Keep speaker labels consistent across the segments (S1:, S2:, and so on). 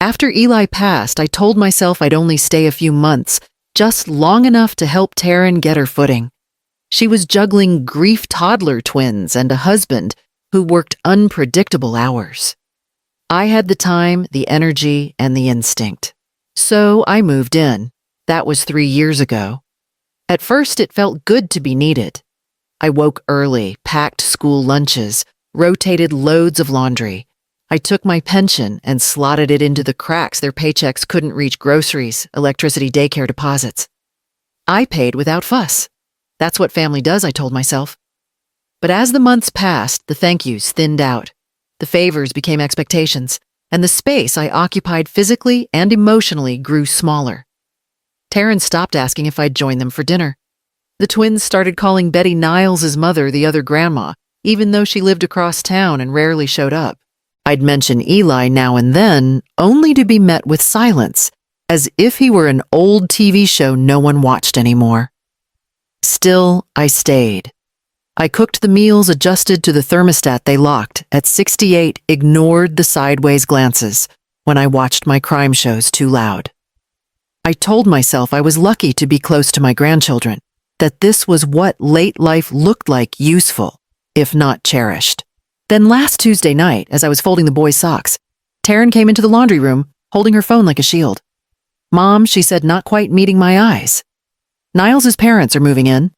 S1: After Eli passed, I told myself I'd only stay a few months, just long enough to help Taryn get her footing. She was juggling grief toddler twins and a husband who worked unpredictable hours. I had the time, the energy, and the instinct. So I moved in. That was 3 years ago. At first, it felt good to be needed. I woke early, packed school lunches, rotated loads of laundry. I took my pension and slotted it into the cracks their paychecks couldn't reach groceries, electricity, daycare deposits. I paid without fuss. That's what family does, I told myself. But as the months passed, the thank yous thinned out. The favors became expectations, and the space I occupied physically and emotionally grew smaller. Taryn stopped asking if I'd join them for dinner. The twins started calling Betty Niles' mother the other grandma, even though she lived across town and rarely showed up. I'd mention Eli now and then, only to be met with silence, as if he were an old TV show no one watched anymore. Still, I stayed. I cooked the meals adjusted to the thermostat they locked at 68, ignored the sideways glances when I watched my crime shows too loud. I told myself I was lucky to be close to my grandchildren, that this was what late life looked like, useful, if not cherished. Then last Tuesday night, as I was folding the boys' socks, Taryn came into the laundry room, holding her phone like a shield. "Mom," she said, not quite meeting my eyes. "Niles' parents are moving in."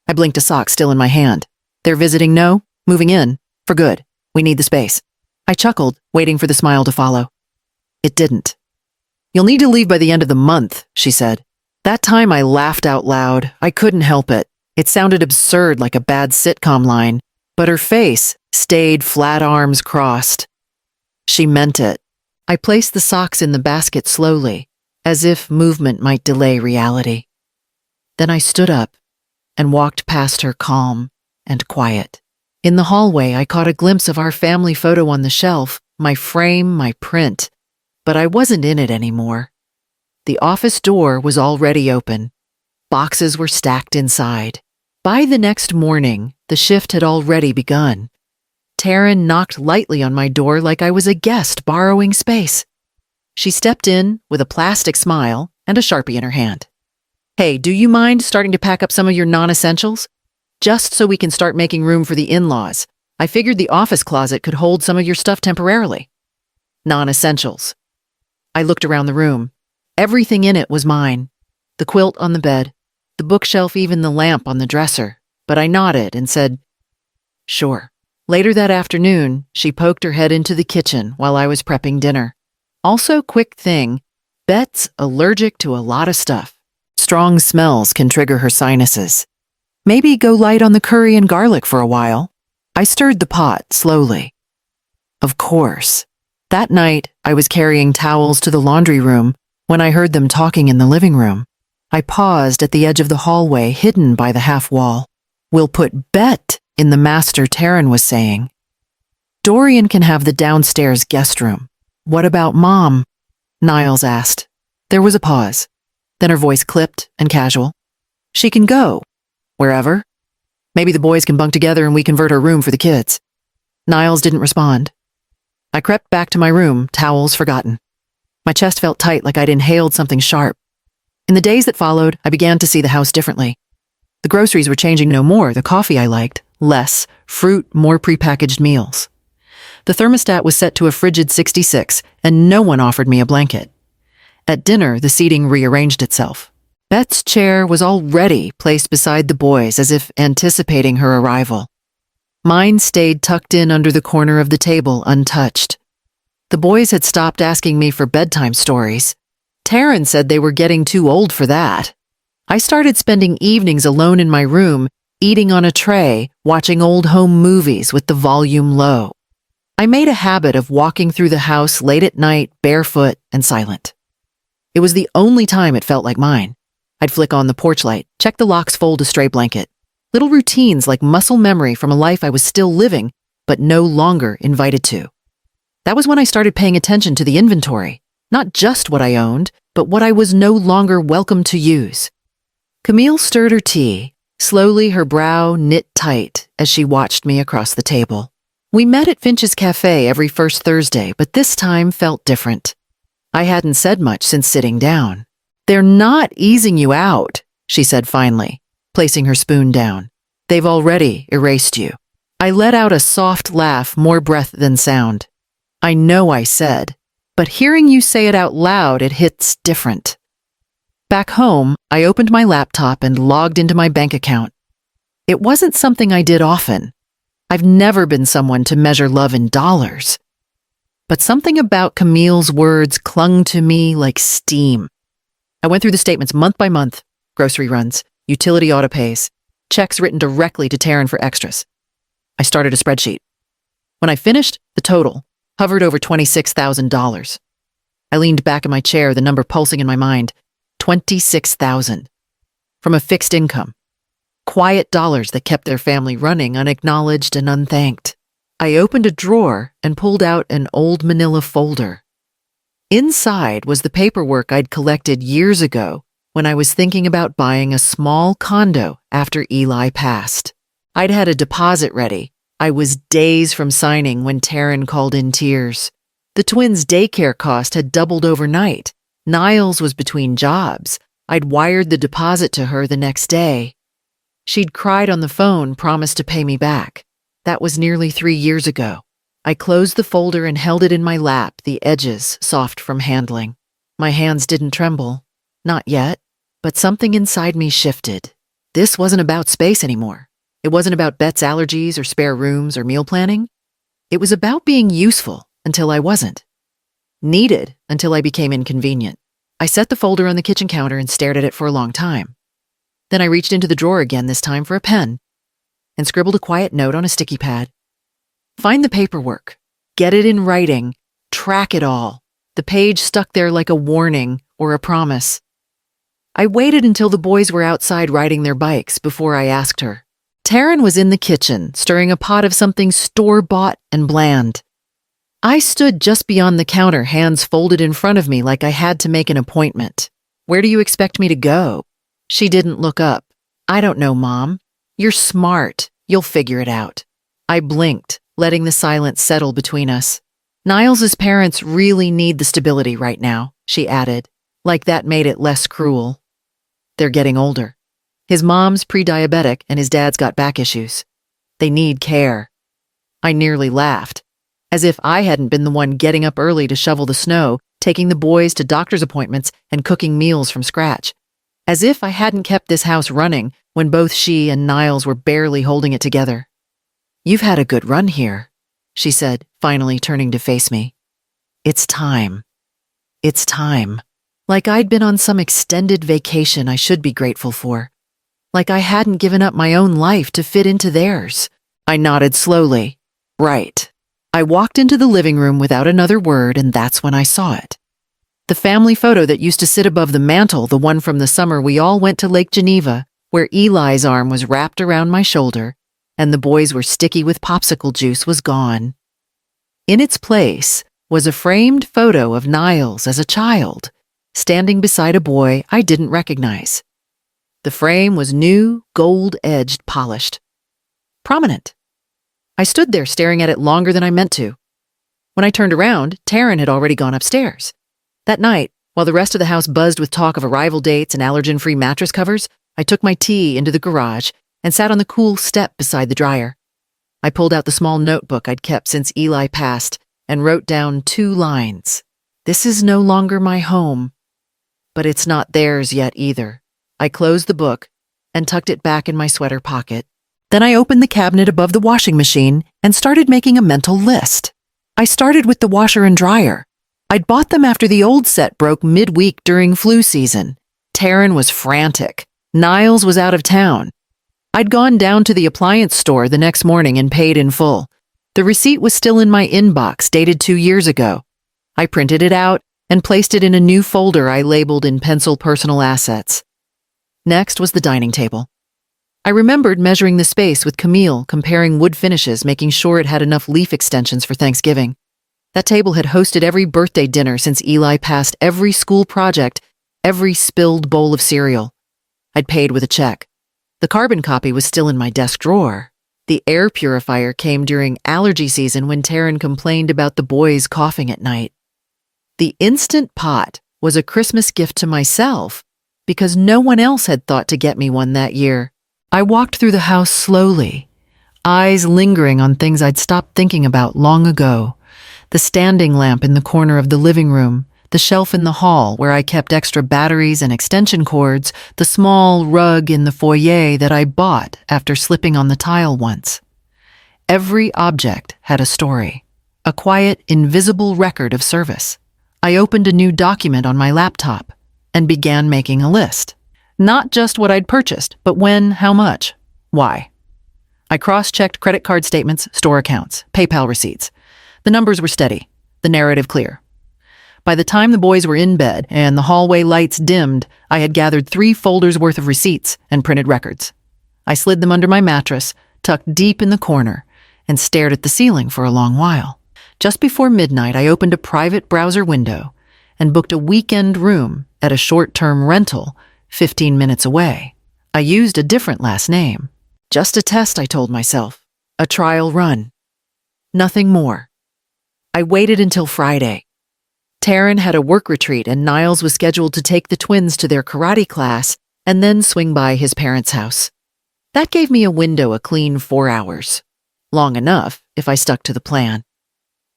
S1: I blinked a sock still in my hand. "They're visiting? No, moving in. For good. We need the space." I chuckled, waiting for the smile to follow. It didn't. "You'll need to leave by the end of the month," she said. That time I laughed out loud. I couldn't help it. It sounded absurd, like a bad sitcom line, but her face stayed flat, arms crossed. She meant it. I placed the socks in the basket slowly, as if movement might delay reality. Then I stood up and walked past her, calm and quiet. In the hallway, I caught a glimpse of our family photo on the shelf, my frame, my print, but I wasn't in it anymore. The office door was already open. Boxes were stacked inside. By the next morning, the shift had already begun. Taryn knocked lightly on my door like I was a guest borrowing space. She stepped in with a plastic smile and a Sharpie in her hand. "Hey, do you mind starting to pack up some of your non-essentials? Just so we can start making room for the in-laws. I figured the office closet could hold some of your stuff temporarily." Non-essentials. I looked around the room. Everything in it was mine. The quilt on the bed, the bookshelf, even the lamp on the dresser. But I nodded and said, "Sure." Later that afternoon, she poked her head into the kitchen while I was prepping dinner. Also, quick thing, Bet's allergic to a lot of stuff. Strong smells can trigger her sinuses. Maybe go light on the curry and garlic for a while. I stirred the pot slowly. Of course. That night, I was carrying towels to the laundry room when I heard them talking in the living room. I paused at the edge of the hallway, hidden by the half wall. "We'll put Bet in the master," Taryn was saying. "Dorian can have the downstairs guest room." "What about Mom?" Niles asked. There was a pause. Then her voice clipped and casual. "She can go. Wherever. Maybe the boys can bunk together and we convert her room for the kids." Niles didn't respond. I crept back to my room, towels forgotten. My chest felt tight, like I'd inhaled something sharp. In the days that followed, I began to see the house differently. The groceries were changing no more, the coffee I liked, less, fruit, more prepackaged meals. The thermostat was set to a frigid 66, and no one offered me a blanket. At dinner, the seating rearranged itself. Bet's chair was already placed beside the boys, as if anticipating her arrival. Mine stayed tucked in under the corner of the table, untouched. The boys had stopped asking me for bedtime stories. Taryn said they were getting too old for that. I started spending evenings alone in my room, eating on a tray, watching old home movies with the volume low. I made a habit of walking through the house late at night, barefoot and silent. It was the only time it felt like mine. I'd flick on the porch light, check the locks, fold a stray blanket. Little routines like muscle memory from a life I was still living, but no longer invited to. That was when I started paying attention to the inventory, not just what I owned, but what I was no longer welcome to use. Camille stirred her tea, slowly, her brow knit tight as she watched me across the table. We met at Finch's Cafe every first Thursday, but this time felt different. I hadn't said much since sitting down. "They're not easing you out," she said finally, placing her spoon down. "They've already erased you." I let out a soft laugh, more breath than sound. "I know I said, but hearing you say it out loud, it hits different." Back home, I opened my laptop and logged into my bank account. It wasn't something I did often. I've never been someone to measure love in dollars. But something about Camille's words clung to me like steam. I went through the statements month by month: grocery runs, utility autopays, checks written directly to Taryn for extras. I started a spreadsheet. When I finished, the total hovered over $26,000. I leaned back in my chair, the number pulsing in my mind. 26,000. From a fixed income. Quiet dollars that kept their family running, unacknowledged and unthanked. I opened a drawer and pulled out an old manila folder. Inside was the paperwork I'd collected years ago when I was thinking about buying a small condo after Eli passed. I'd had a deposit ready. I was days from signing when Taryn called in tears. The twins' daycare cost had doubled overnight. Niles was between jobs. I'd wired the deposit to her the next day. She'd cried on the phone, promised to pay me back. That was nearly 3 years ago. I closed the folder and held it in my lap, the edges soft from handling. My hands didn't tremble. Not yet. But something inside me shifted. This wasn't about space anymore. It wasn't about Bet's allergies or spare rooms or meal planning. It was about being useful until I wasn't. Needed until I became inconvenient. I set the folder on the kitchen counter and stared at it for a long time. Then I reached into the drawer again, this time for a pen, and scribbled a quiet note on a sticky pad. Find the paperwork. Get it in writing. Track it all. The page stuck there like a warning or a promise. I waited until the boys were outside riding their bikes before I asked her. Taryn was in the kitchen, stirring a pot of something store-bought and bland. I stood just beyond the counter, hands folded in front of me like I had to make an appointment. "Where do you expect me to go?" She didn't look up. "I don't know, Mom. You're smart. You'll figure it out." I blinked, letting the silence settle between us. "Niles's parents really need the stability right now," she added, like that made it less cruel. "They're getting older. His mom's pre-diabetic and his dad's got back issues. They need care." I nearly laughed, as if I hadn't been the one getting up early to shovel the snow, taking the boys to doctor's appointments, and cooking meals from scratch. As if I hadn't kept this house running when both she and Niles were barely holding it together. "You've had a good run here," she said, finally turning to face me. "It's time. It's time." Like I'd been on some extended vacation I should be grateful for. Like I hadn't given up my own life to fit into theirs. I nodded slowly. Right. I walked into the living room without another word, and that's when I saw it. The family photo that used to sit above the mantel, the one from the summer we all went to Lake Geneva, where Eli's arm was wrapped around my shoulder and the boys were sticky with popsicle juice, was gone. In its place was a framed photo of Niles as a child, standing beside a boy I didn't recognize. The frame was new, gold-edged, polished. Prominent. I stood there staring at it longer than I meant to. When I turned around, Taryn had already gone upstairs. That night, while the rest of the house buzzed with talk of arrival dates and allergen-free mattress covers, I took my tea into the garage and sat on the cool step beside the dryer. I pulled out the small notebook I'd kept since Eli passed and wrote down 2 lines. "This is no longer my home, but it's not theirs yet either." I closed the book and tucked it back in my sweater pocket. Then I opened the cabinet above the washing machine and started making a mental list. I started with the washer and dryer. I'd bought them after the old set broke midweek during flu season. Taryn was frantic. Niles was out of town. I'd gone down to the appliance store the next morning and paid in full. The receipt was still in my inbox, dated 2 years ago. I printed it out and placed it in a new folder I labeled in pencil personal assets. Next was the dining table. I remembered measuring the space with Camille, comparing wood finishes, making sure it had enough leaf extensions for Thanksgiving. That table had hosted every birthday dinner since Eli passed, every school project, every spilled bowl of cereal. I'd paid with a check. The carbon copy was still in my desk drawer. The air purifier came during allergy season when Taryn complained about the boys coughing at night. The Instant Pot was a Christmas gift to myself because no one else had thought to get me one that year. I walked through the house slowly, eyes lingering on things I'd stopped thinking about long ago. The standing lamp in the corner of the living room, the shelf in the hall where I kept extra batteries and extension cords, the small rug in the foyer that I bought after slipping on the tile once. Every object had a story, a quiet, invisible record of service. I opened a new document on my laptop and began making a list. Not just what I'd purchased, but when, how much, why. I cross-checked credit card statements, store accounts, PayPal receipts. The numbers were steady, the narrative clear. By the time the boys were in bed and the hallway lights dimmed, I had gathered 3 folders worth of receipts and printed records. I slid them under my mattress, tucked deep in the corner, and stared at the ceiling for a long while. Just before midnight, I opened a private browser window and booked a weekend room at a short-term rental 15 minutes away. I used a different last name. Just a test, I told myself. A trial run. Nothing more. I waited until Friday. Taryn had a work retreat and Niles was scheduled to take the twins to their karate class and then swing by his parents' house. That gave me a window a clean 4 hours. Long enough if I stuck to the plan.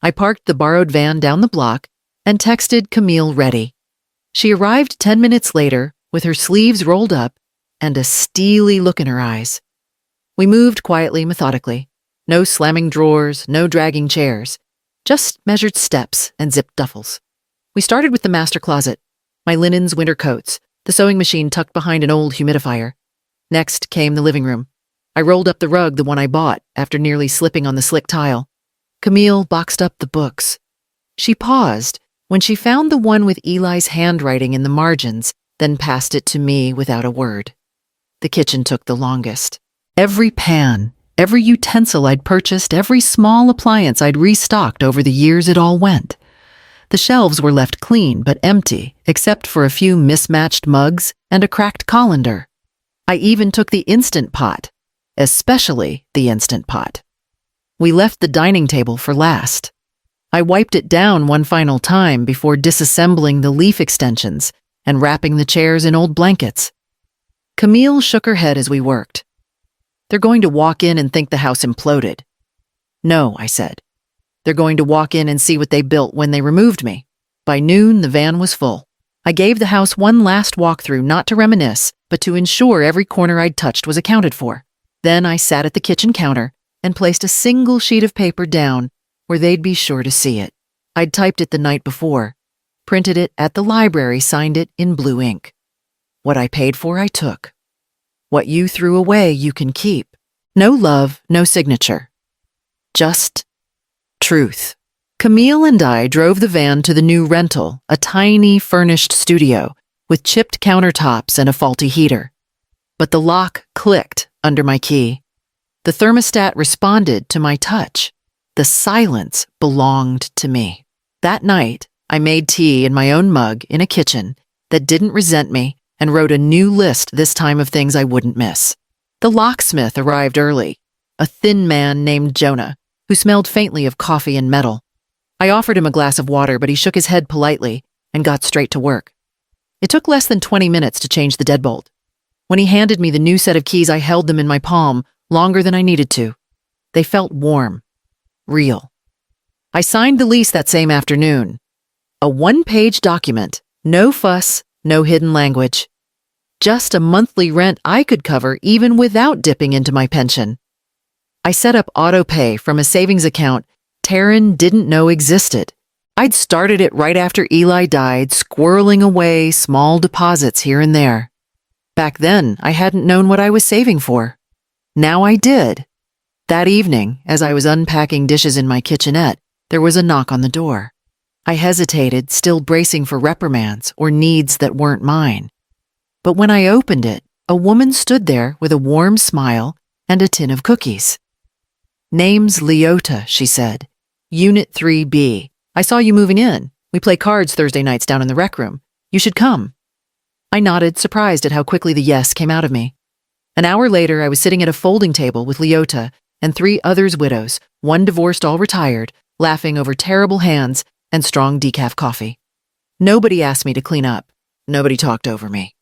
S1: I parked the borrowed van down the block and texted Camille ready. She arrived 10 minutes later with her sleeves rolled up and a steely look in her eyes. We moved quietly, methodically. No slamming drawers, no dragging chairs. Just measured steps and zipped duffels. We started with the master closet, my linens, winter coats, the sewing machine tucked behind an old humidifier. Next came the living room. I rolled up the rug, the one I bought, after nearly slipping on the slick tile. Camille boxed up the books. She paused when she found the one with Eli's handwriting in the margins, then passed it to me without a word. The kitchen took the longest. Every pan, every utensil I'd purchased, every small appliance I'd restocked over the years it all went. The shelves were left clean but empty, except for a few mismatched mugs and a cracked colander. I even took the Instant Pot, especially the Instant Pot. We left the dining table for last. I wiped it down one final time before disassembling the leaf extensions and wrapping the chairs in old blankets. Camille shook her head as we worked. They're going to walk in and think the house imploded. No, I said. They're going to walk in and see what they built when they removed me. By noon, the van was full. I gave the house one last walkthrough, not to reminisce, but to ensure every corner I'd touched was accounted for. Then I sat at the kitchen counter and placed a single sheet of paper down where they'd be sure to see it. I'd typed it the night before, printed it at the library, signed it in blue ink. What I paid for, I took. What you threw away, you can keep. No love, no signature. Just truth. Camille and I drove the van to the new rental, a tiny furnished studio with chipped countertops and a faulty heater. But the lock clicked under my key. The thermostat responded to my touch. The silence belonged to me. That night, I made tea in my own mug in a kitchen that didn't resent me and wrote a new list this time of things I wouldn't miss. The locksmith arrived early, a thin man named Jonah, who smelled faintly of coffee and metal. I offered him a glass of water, but he shook his head politely and got straight to work. It took less than 20 minutes to change the deadbolt. When he handed me the new set of keys, I held them in my palm longer than I needed to. They felt warm, real. I signed the lease that same afternoon. A one-page document, no fuss, no hidden language. Just a monthly rent I could cover even without dipping into my pension. I set up auto-pay from a savings account Taryn didn't know existed. I'd started it right after Eli died, squirreling away small deposits here and there. Back then, I hadn't known what I was saving for. Now I did. That evening, as I was unpacking dishes in my kitchenette, there was a knock on the door. I hesitated, still bracing for reprimands or needs that weren't mine. But when I opened it, a woman stood there with a warm smile and a tin of cookies. "Name's Leota," she said. "Unit 3B. I saw you moving in. We play cards Thursday nights down in the rec room. You should come." I nodded, surprised at how quickly the yes came out of me. An hour later, I was sitting at a folding table with Leota and 3 others' widows, one divorced, all retired, laughing over terrible hands and strong decaf coffee. Nobody asked me to clean up. Nobody talked over me.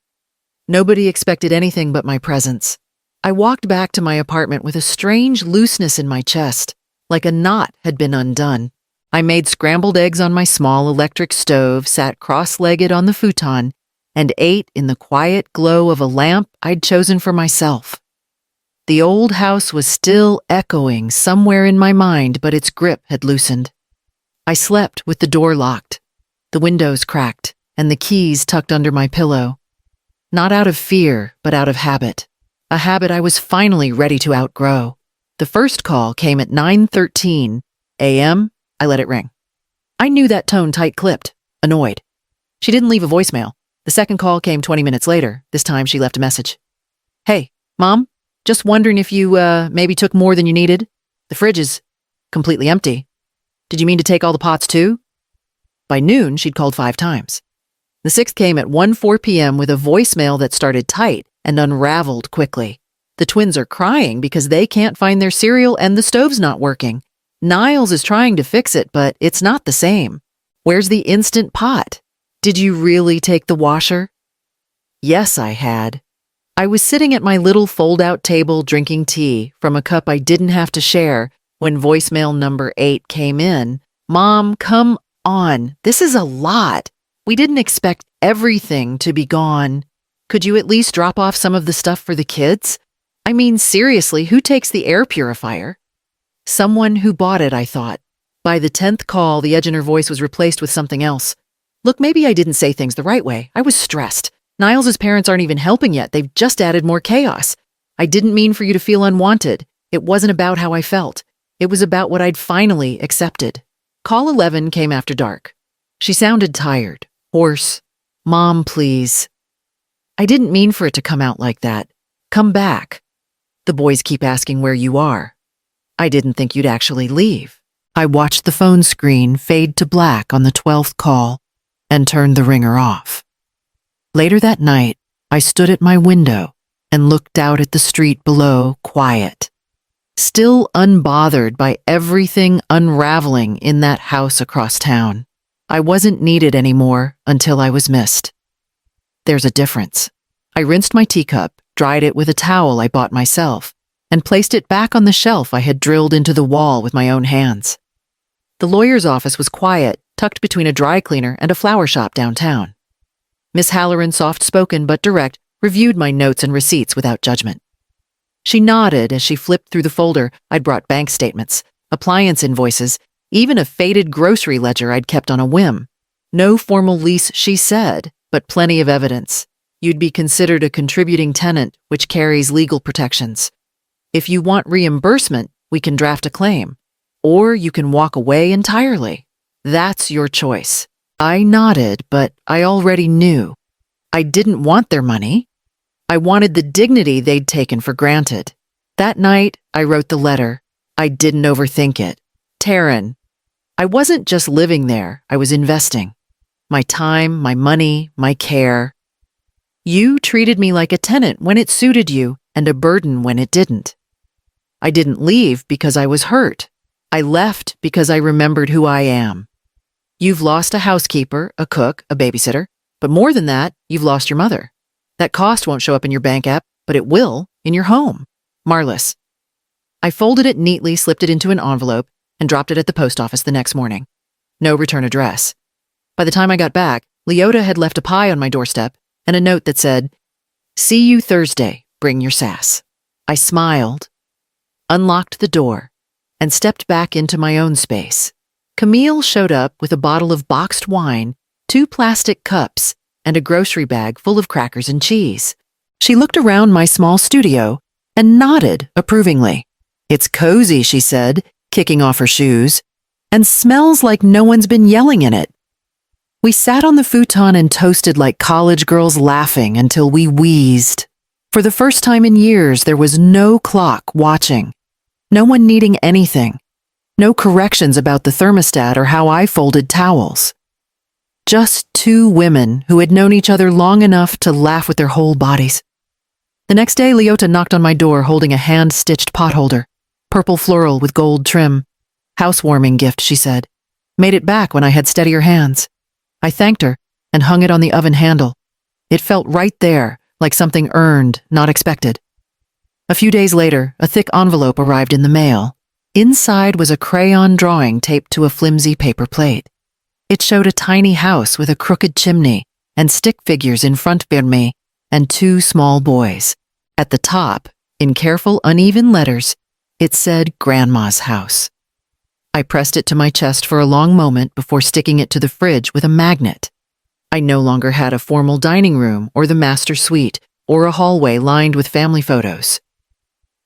S1: Nobody expected anything but my presence. I walked back to my apartment with a strange looseness in my chest, like a knot had been undone. I made scrambled eggs on my small electric stove, sat cross-legged on the futon, and ate in the quiet glow of a lamp I'd chosen for myself. The old house was still echoing somewhere in my mind, but its grip had loosened. I slept with the door locked, the windows cracked, and the keys tucked under my pillow. Not out of fear, but out of habit. A habit I was finally ready to outgrow. The first call came at 9:13 a.m. I let it ring. I knew that tone tight-clipped, annoyed. She didn't leave a voicemail. The second call came 20 minutes later. This time she left a message. "Hey, Mom, just wondering if you maybe took more than you needed. The fridge is completely empty. Did you mean to take all the pots too?" By noon, she'd called 5 times. The sixth came at 1:04 p.m. with a voicemail that started tight and unraveled quickly. The twins are crying because they can't find their cereal and the stove's not working. Niles is trying to fix it, but it's not the same. Where's the instant pot? Did you really take the washer? Yes, I had. I was sitting at my little fold-out table drinking tea from a cup I didn't have to share when voicemail number 8 came in. "Mom, come on. This is a lot. We didn't expect everything to be gone. Could you at least drop off some of the stuff for the kids? I mean, seriously, who takes the air purifier?" Someone who bought it, I thought. By the 10th call, the edge in her voice was replaced with something else. Look, maybe I didn't say things the right way. I was stressed. Niles' parents aren't even helping yet. They've just added more chaos. I didn't mean for you to feel unwanted. It wasn't about how I felt. It was about what I'd finally accepted. Call 11 came after dark. She sounded tired, hoarse. "Mom, please." I didn't mean for it to come out like that. "Come back. The boys keep asking where you are. I didn't think you'd actually leave." I watched the phone screen fade to black on the 12th call and turned the ringer off. Later that night, I stood at my window and looked out at the street below, quiet, still unbothered by everything unraveling in that house across town. I wasn't needed anymore until I was missed. There's a difference. I rinsed my teacup, dried it with a towel I bought myself, and placed it back on the shelf I had drilled into the wall with my own hands. The lawyer's office was quiet, tucked between a dry cleaner and a flower shop downtown. Miss Halloran, soft-spoken but direct, reviewed my notes and receipts without judgment. She nodded as she flipped through the folder. I'd brought bank statements, appliance invoices, even a faded grocery ledger I'd kept on a whim. No formal lease, she said, but plenty of evidence. You'd be considered a contributing tenant, which carries legal protections. If you want reimbursement, we can draft a claim. Or you can walk away entirely. That's your choice. I nodded, but I already knew. I didn't want their money. I wanted the dignity they'd taken for granted. That night, I wrote the letter. I didn't overthink it. Taryn. I wasn't just living there, I was investing. My time, my money, my care. You treated me like a tenant when it suited you and a burden when it didn't. I didn't leave because I was hurt. I left because I remembered who I am. You've lost a housekeeper, a cook, a babysitter, but more than that, you've lost your mother. That cost won't show up in your bank app, but it will in your home. Marlis. I folded it neatly, slipped it into an envelope, and dropped it at the post office the next morning. No return address. By the time I got back, Leota had left a pie on my doorstep and a note that said, "See you Thursday, bring your sass." I smiled, unlocked the door, and stepped back into my own space. Camille showed up with a bottle of boxed wine, 2 plastic cups, and a grocery bag full of crackers and cheese. She looked around my small studio and nodded approvingly. "It's cozy," she said, kicking off her shoes, "and smells like no one's been yelling in it." We sat on the futon and toasted like college girls, laughing until we wheezed. For the first time in years, there was no clock watching. No one needing anything. No corrections about the thermostat or how I folded towels. Just 2 women who had known each other long enough to laugh with their whole bodies. The next day, Leota knocked on my door holding a hand-stitched potholder, purple floral with gold trim. "Housewarming gift," she said. "Made it back when I had steadier hands." I thanked her, and hung it on the oven handle. It felt right there, like something earned, not expected. A few days later, a thick envelope arrived in the mail. Inside was a crayon drawing taped to a flimsy paper plate. It showed a tiny house with a crooked chimney and stick figures in front of me and two small boys. At the top, in careful, uneven letters, it said Grandma's house. I pressed it to my chest for a long moment before sticking it to the fridge with a magnet. I no longer had a formal dining room or the master suite or a hallway lined with family photos.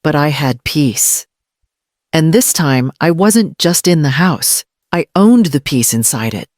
S1: But I had peace. And this time, I wasn't just in the house. I owned the peace inside it.